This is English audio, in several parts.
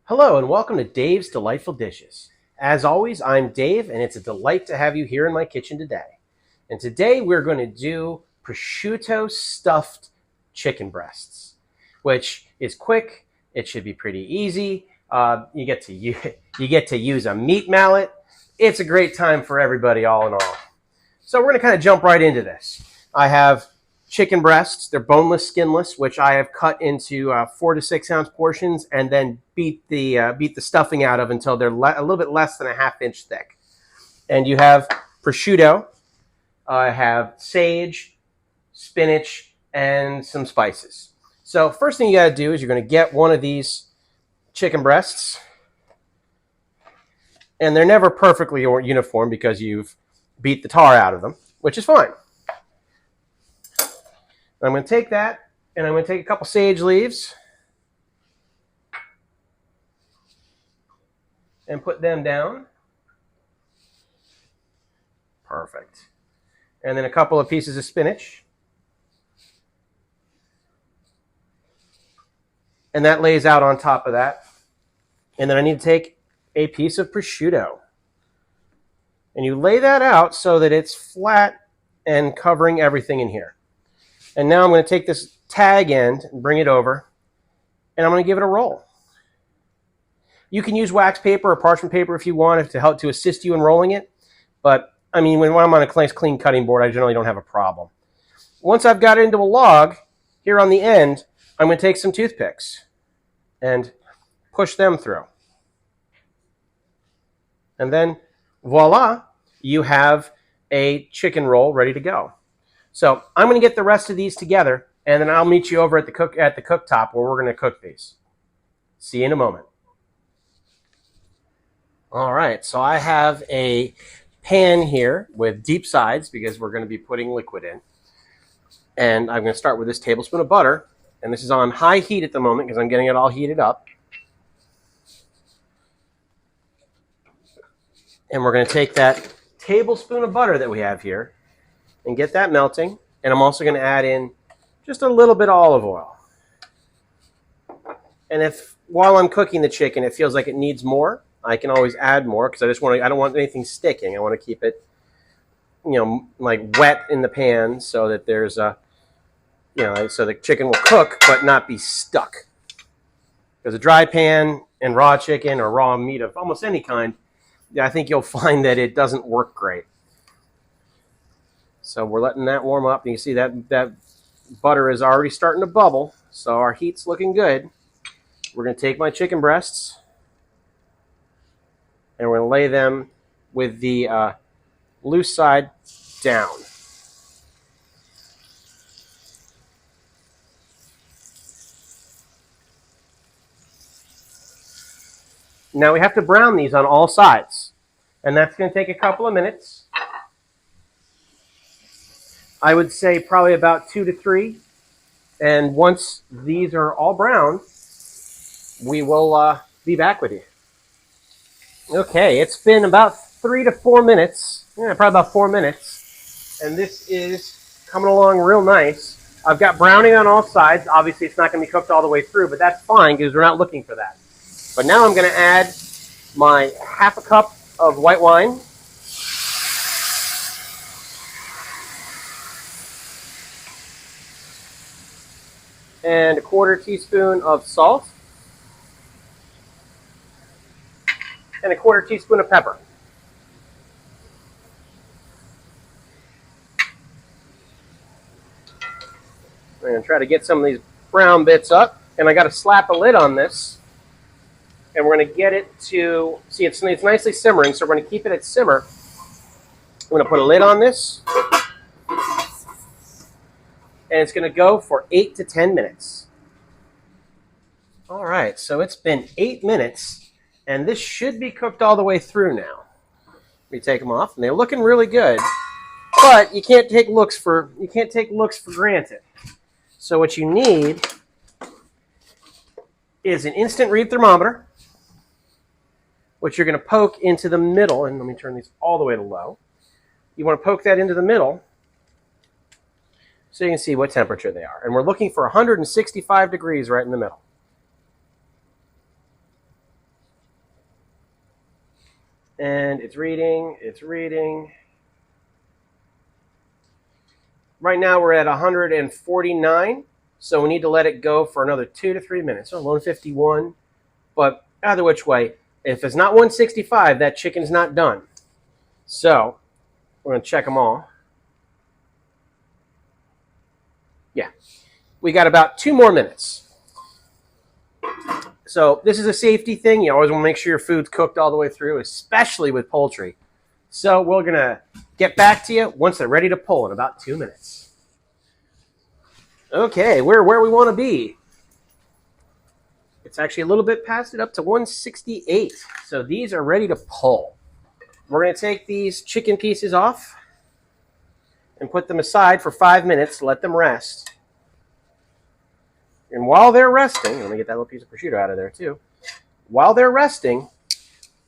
Hello and welcome to Dave's Delightful Dishes. As always, I'm Dave and it's a delight to have you here in my kitchen today. And today we're going to do prosciutto stuffed chicken breasts, which is quick. It should be pretty easy. You get to use a meat mallet. It's a great time for everybody, all in all. So we're going to kind of jump right into this. I have chicken breasts. They're boneless, skinless, which I have cut into 4 to 6 ounce portions and then beat the stuffing out of until they're a little bit less than a ½ inch thick. And you have prosciutto. I have sage, spinach, and some spices. So first thing you got to do is you're going to get one of these chicken breasts. And they're never perfectly uniform because you've beat the tar out of them, which is fine. I'm going to take that, and I'm going to take a couple sage leaves and put them down. Perfect. And then a couple of pieces of spinach. And that lays out on top of that. And then I need to take a piece of prosciutto. And you lay that out so that it's flat and covering everything in here. And now I'm going to take this tag end and bring it over, and I'm going to give it a roll. You can use wax paper or parchment paper if you want to help to assist you in rolling it. But, I mean, when I'm on a nice clean cutting board, I generally don't have a problem. Once I've got it into a log, here on the end, I'm going to take some toothpicks and push them through. And then, voila, you have a chicken roll ready to go. So I'm going to get the rest of these together, and then I'll meet you over at the cooktop where we're going to cook these. See you in a moment. All right, so I have a pan here with deep sides because we're going to be putting liquid in. And I'm going to start with this tablespoon of butter, and this is on high heat at the moment because I'm getting it all heated up. And we're going to take that tablespoon of butter that we have here and get that melting. And I'm also going to add in just a little bit of olive oil. And if while I'm cooking the chicken it feels like it needs more, I can always add more because I don't want anything sticking. I want to keep it, like wet in the pan so that there's so the chicken will cook but not be stuck. Because a dry pan and raw chicken or raw meat of almost any kind, I think you'll find that it doesn't work great. So we're letting that warm up, and you see that butter is already starting to bubble, so our heat's looking good. We're going to take my chicken breasts, and we're going to lay them with the loose side down. Now we have to brown these on all sides, and that's going to take a couple of minutes. I would say probably about 2 to 3. And once these are all brown, we will be back with you. Okay, it's been about 3 to 4 minutes. Yeah, probably about 4 minutes. And this is coming along real nice. I've got browning on all sides. Obviously, it's not going to be cooked all the way through, but that's fine because we're not looking for that. But now I'm going to add my ½ cup of white wine. And a 1/4 teaspoon of salt. And a 1/4 teaspoon of pepper. I'm going to try to get some of these brown bits up. And I got to slap a lid on this. And we're going to get it to, see, it's nicely simmering, so we're going to keep it at simmer. I'm going to put a lid on this. And it's going to go for 8 to 10 minutes. All right, so it's been 8 minutes, and this should be cooked all the way through now. We take them off, and they're looking really good, but you can't take looks for granted. So what you need is an instant read thermometer, which you're going to poke into the middle, and let me turn these all the way to low. You want to poke that into the middle so you can see what temperature they are. And we're looking for 165 degrees right in the middle. And it's reading. It's reading. Right now we're at 149, so we need to let it go for another 2 to 3 minutes. So 151. But either which way, if it's not 165, that chicken's not done. So we're going to check them all. Yeah. We got about 2 more minutes. So this is a safety thing. You always want to make sure your food's cooked all the way through, especially with poultry. So we're going to get back to you once they're ready to pull in about 2 minutes. Okay, we're where we want to be. It's actually a little bit past it, up to 168. So these are ready to pull. We're going to take these chicken pieces off and put them aside for 5 minutes to let them rest. And while they're resting, let me get that little piece of prosciutto out of there too. While they're resting,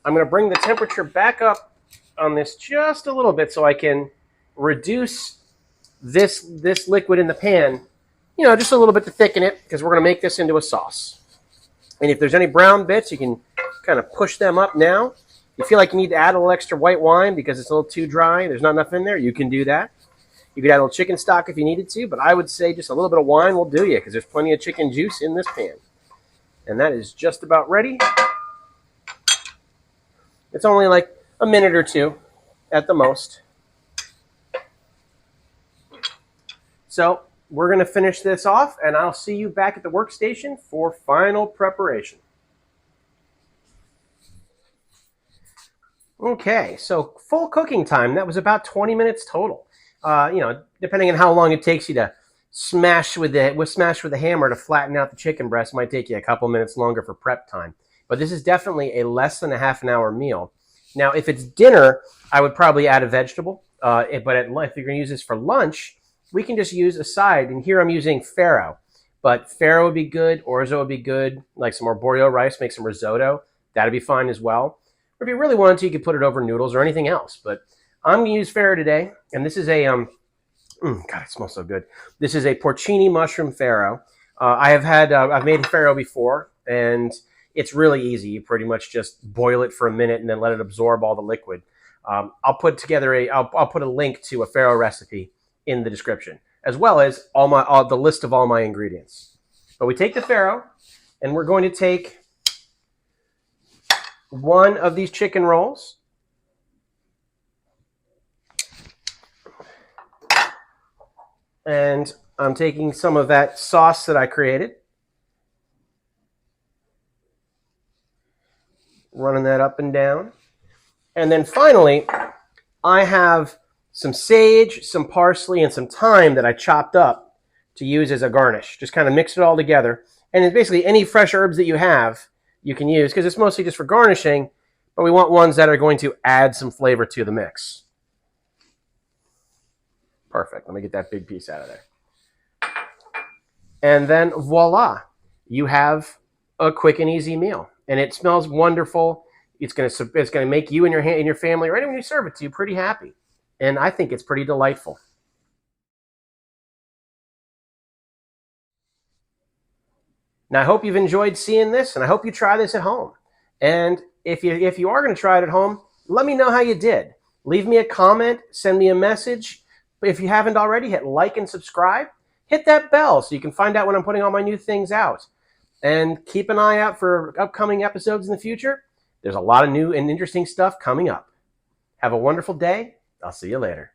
I'm going to bring the temperature back up on this just a little bit so I can reduce this liquid in the pan, just a little bit to thicken it, because we're going to make this into a sauce. And if there's any brown bits, you can kind of push them up now. If you feel like you need to add a little extra white wine because it's a little too dry, there's not enough in there, you can do that. You could add a little chicken stock if you needed to, but I would say just a little bit of wine will do you, because there's plenty of chicken juice in this pan. And that is just about ready. It's only like a minute or two at the most. So we're going to finish this off, and I'll see you back at the workstation for final preparation. Okay, so full cooking time, that was about 20 minutes total. Depending on how long it takes you to smash with the hammer to flatten out the chicken breast, might take you a couple minutes longer for prep time. But this is definitely a less than a half an hour meal. Now, if it's dinner, I would probably add a vegetable. But if you're going to use this for lunch, we can just use a side. And here I'm using farro. But farro would be good. Orzo would be good. Like some arborio rice, make some risotto. That'd be fine as well. Or if you really wanted to, you could put it over noodles or anything else. But I'm going to use farro today. And this is a, God, it smells so good. This is a porcini mushroom farro. I've made farro before, and it's really easy. You pretty much just boil it for a minute and then let it absorb all the liquid. I'll put a link to a farro recipe in the description, as well as the list of all my ingredients. But we take the farro, and we're going to take one of these chicken rolls. And I'm taking some of that sauce that I created, running that up and down. And then finally, I have some sage, some parsley, and some thyme that I chopped up to use as a garnish. Just kind of mix it all together. And it's basically any fresh herbs that you have, you can use, because it's mostly just for garnishing, but we want ones that are going to add some flavor to the mix. Perfect. Let me get that big piece out of there. And then voila, you have a quick and easy meal. And it smells wonderful. It's going to make you and your family, or anyone you serve it to, pretty happy. And I think it's pretty delightful. Now, I hope you've enjoyed seeing this, and I hope you try this at home. And if you are going to try it at home, let me know how you did. Leave me a comment, send me a message. If you haven't already, hit like and subscribe. Hit that bell so you can find out when I'm putting all my new things out. And keep an eye out for upcoming episodes in the future. There's a lot of new and interesting stuff coming up. Have a wonderful day. I'll see you later.